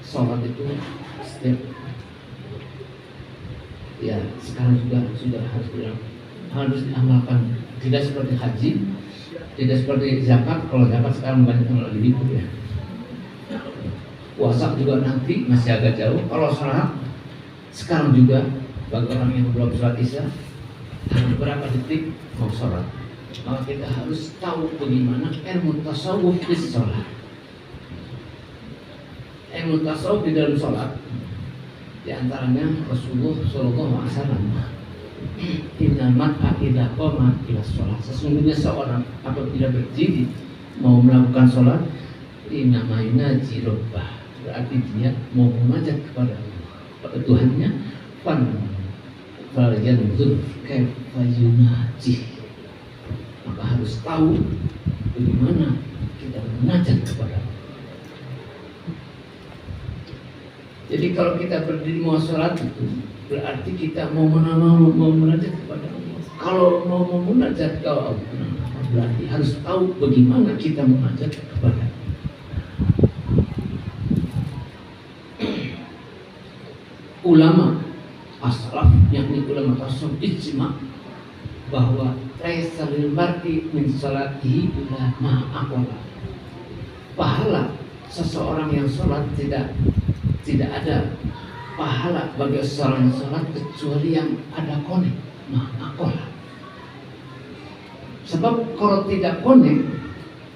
sholat itu setiap ya sekarang juga sudah harus diamalkan. Tidak seperti haji, tidak seperti zakat. Kalau zakat sekarang banyak yang lagi libur ya. Puasa juga nanti masih agak jauh. Kalau sholat sekarang juga bagi orang yang belum sholat isya, beberapa detik mau sholat, maka kita harus tahu bagaimana ilmu tasawuf di sholat. Ilmu tasawuf di dalam sholat, di antaranya Rasulullah SAW, Innamat idza qama ila sholat, sesungguhnya seorang apabila berdiri mau melakukan sholat, innama yunaji rabbah, berarti dia mau memanjat kepada Tuhannya. Falyanzur kaifa yunaji, maka harus tahu bagaimana kita menajat kepada Allah. Jadi kalau kita berdiri mau sholat itu berarti kita mau menajat kepada Allah. Kalau mau menajat kepada Allah berarti harus tahu bagaimana kita menajat kepada Allah. Ulama as-salaf, yakni ulama tasawuf, ijma bahwa laisa lil mar'i min salatihi illa ma aqala. Pahala seseorang yang sholat tidak ada pahala bagi seseorang yang sholat kecuali yang ada konek, ma aqala. Sebab kalau tidak konek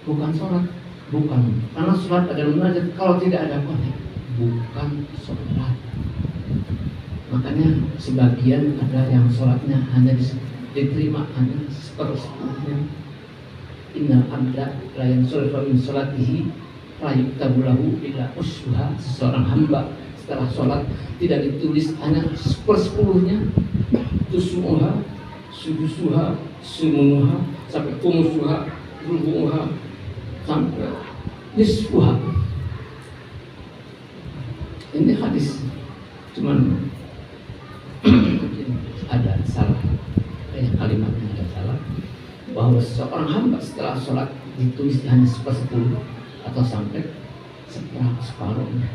bukan sholat, bukan, karena sholat adalah munajat. Kalau tidak ada konek bukan sholat. Makanya sebagian ada yang sholatnya hanya diterima hanya seperempatnya. Innal abda la yansurifu min sholatihi la yuktabu lahu illa usbuha. Seseorang hamba setelah sholat tidak ditulis hanya 1/10-nya, tusmuha, sudusuha, sumuha, sampai umusuha, rubuha, sampai nisfuha. Ini hadis, cuman ada salah, kalimatnya ada salah, bahwa seorang hamba setelah sholat ditulis hanya 1/10 atau sampai separuhnya.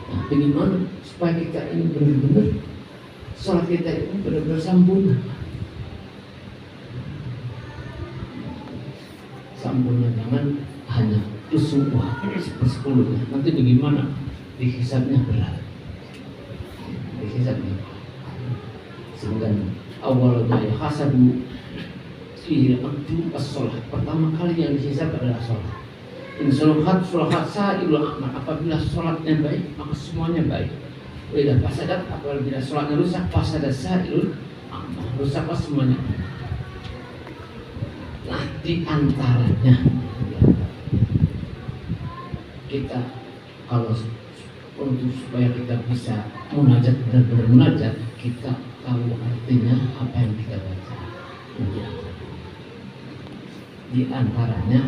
Nah, bagaimana supaya kita ini benar-benar sholat kita ini benar-benar sempurna? Sempurna, jangan hanya usbuh 1/10-nya. Nanti bagaimana dihisabnya berat, dihisabnya. Sehingga awal dari hasabu fi abdu as-sholat, pertama kali yang dihisab adalah sholat. In sholat sa'ilul amal, apabila sholatnya baik maka semuanya baik. Bila fasadat, apabila sholatnya rusak, fasadat sa'ilul amal, rusaklah semuanya. Nah, di antaranya kita kalau untuk supaya kita bisa munajat, benar-benar munajat, kita tahu artinya apa yang kita baca. Di antaranya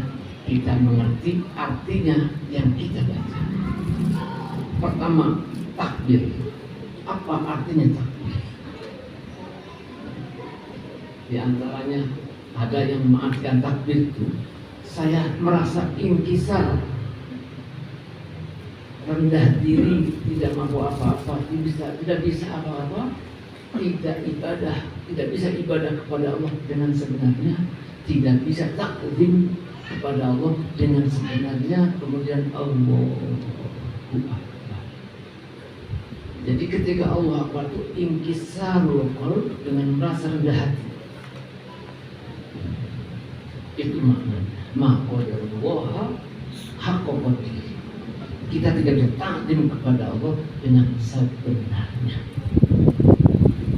kita mengerti artinya yang kita baca. Pertama, takbir. Apa artinya takbir? Di antaranya ada yang mengartikan takbir itu, saya merasa inkisar, rendah diri, tidak mampu apa-apa, tidak bisa apa-apa, tidak bisa ibadah kepada Allah dengan sebenarnya, tidak bisa takdim kepada Allah dengan sebenarnya, kemudian Allahu Akbar. Jadi ketika Allah Akbar itu inkisarul qalb, dengan merasa rendah hati. Itu maknanya. Maqadarullah haqqa qadrihi. Kita tidak bisa takdim kepada Allah dengan sebenarnya.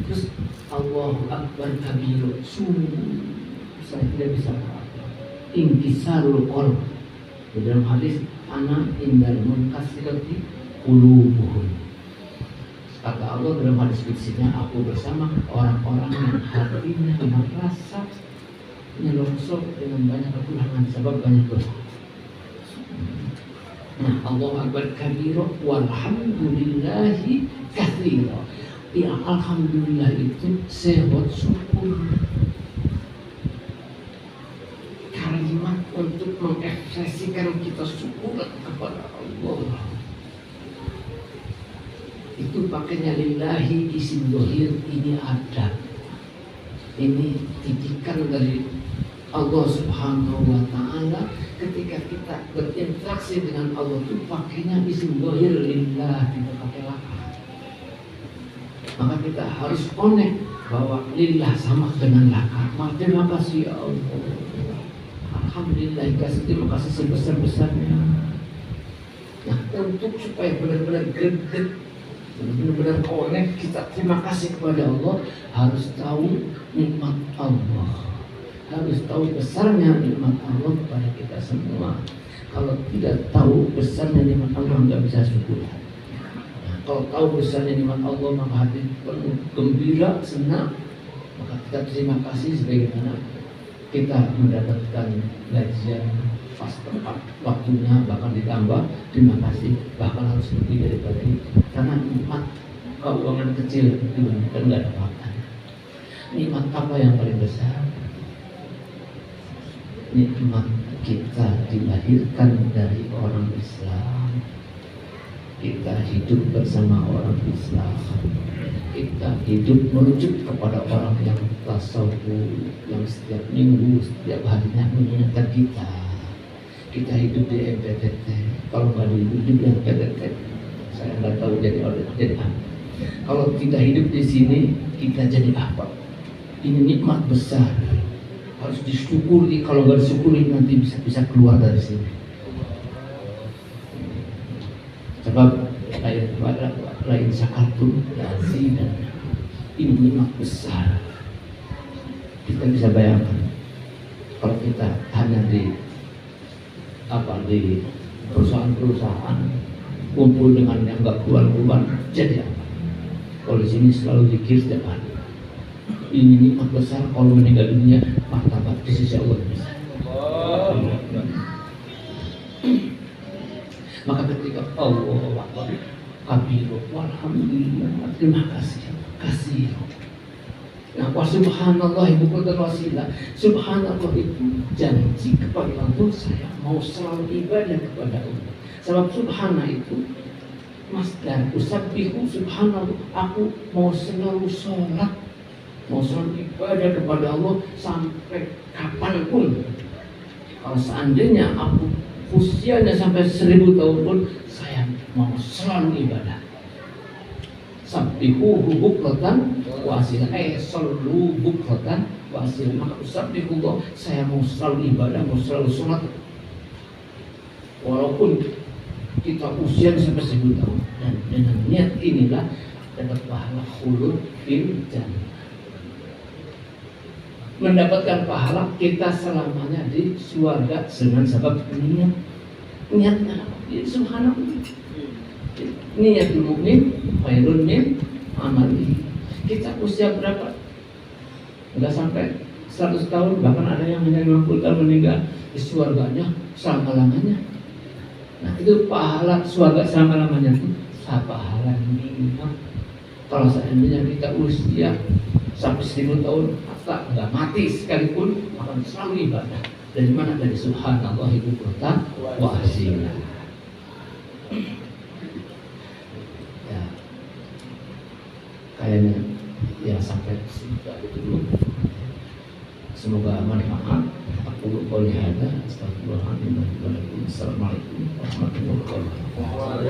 Terus Allahu Akbar kabiru, sungguh saya tidak bisa apa-apa. Inkisarul qalb. Di dalam hadis, ana indal munkasirati qulubuhum. Kata Allah dalam hadis qudsinya, aku bersama orang-orang yang hatinya merasa nyelongsong dengan banyak kekurangan sebab banyak dosa. Nah, Allahu Akbar kabira walhamdulillahi katsira. Ya, alhamdulillah itu sehat syukur. Kalimat untuk mengekspresikan kita syukur kepada Allah. itu pakainya lillahi, isim dohir, ini adab, ini didikan dari Allah Subhanahu wa Ta'ala. Ketika kita berinteraksi dengan Allah itu pakainya isim dohir lillah, tidak pakai laka. Maka kita harus connect bahwa lillah sama dengan laka. Terima kasih ya Allah, alhamdulillah, terima kasih sebesar-besarnya. Nah, untuk supaya benar-benar greget, benar-benar connect, kita terima kasih kepada Allah, harus tahu nikmat Allah, harus tahu besarnya nikmat Allah kepada kita semua. Kalau tidak tahu besarnya nikmat Allah, nggak bisa syukur. Nah, kalau tahu besarnya nikmat Allah, maka hati penuh gembira, senang, maka kita terima kasih sebagaimana kita mendapatkan gajian pas tepat waktunya, bahkan ditambah terima kasih, bahkan harus lebih daripada itu, karena nikmat keuangan kecil dibandingkan nggak ada makan. Nikmat apa yang paling besar? Nikmat kita dilahirkan dari orang Islam, kita hidup bersama orang Islam, kita hidup merujuk kepada orang yang tasawuf, yang setiap minggu, setiap harinya mengingatkan kita. Kita hidup di MPTT, kalau nggak hidup di MPTT, saya nggak tahu jadi apa. Kalau kita hidup di sini, kita jadi apa? Ini nikmat besar, harus disyukuri. Kalau nggak disyukuri nanti bisa keluar dari sini. Sebab lain syakartum lazi, dan ini nikmat besar. Kita bisa bayangkan kalau kita hanya di perusahaan-perusahaan kumpul dengan yang nggak keluar-keluar, jadi apa? Kalau di sini selalu zikir setiap hari. Ini nikmat besar. Kalau meninggal dunia, martabat di sisi Allah besar. Maka ketika Allah Akbar kabiru walhamdulillah, terima kasih. Nah, wa subhanallah bukan wasilah. Subhanallah itu janji kepada Allah, saya mau selalu ibadah kepada Allah. Sebab subhana itu masdar, usabbihu subhanallah, aku mau selalu sholat, mau selalu ibadah kepada Allah sampai kapanpun. Kalau seandainya aku usianya sampai 1000 tahun pun, saya mau selalu ibadah. Sabbihu bukratan wa asila, sallu bukratan wa asila. Maka usabbihullah, saya mau selalu ibadah, mau selalu sholat, walaupun kita usia sampai 1000 tahun. Dan dengan niat inilah dapat pahala khulud fil jannah, mendapatkan pahala kita selamanya di surga dengan sebab niatnya. Subhanallah, niatul mukmin khairun min amali. Kita usia berapa? Enggak sampai 100 tahun, bahkan ada yang hanya 50 tahun meninggal, di surganya selama-lamanya. Nah, itu pahala surga selama-lamanya itu pahala nikmat. Kalau seandainya kita usia sampai 1000 tahun, maka enggak mati sekalipun, akan selalu ibadah. Dari mana? Dari subhanallah ibu kota wa asila. Ya, kayaknya ya sampai sudah itu dulu. Semoga manfaat. Aku qouli hadza, astagfirullahaladzim. Assalamualaikum warahmatullahi wabarakatuh.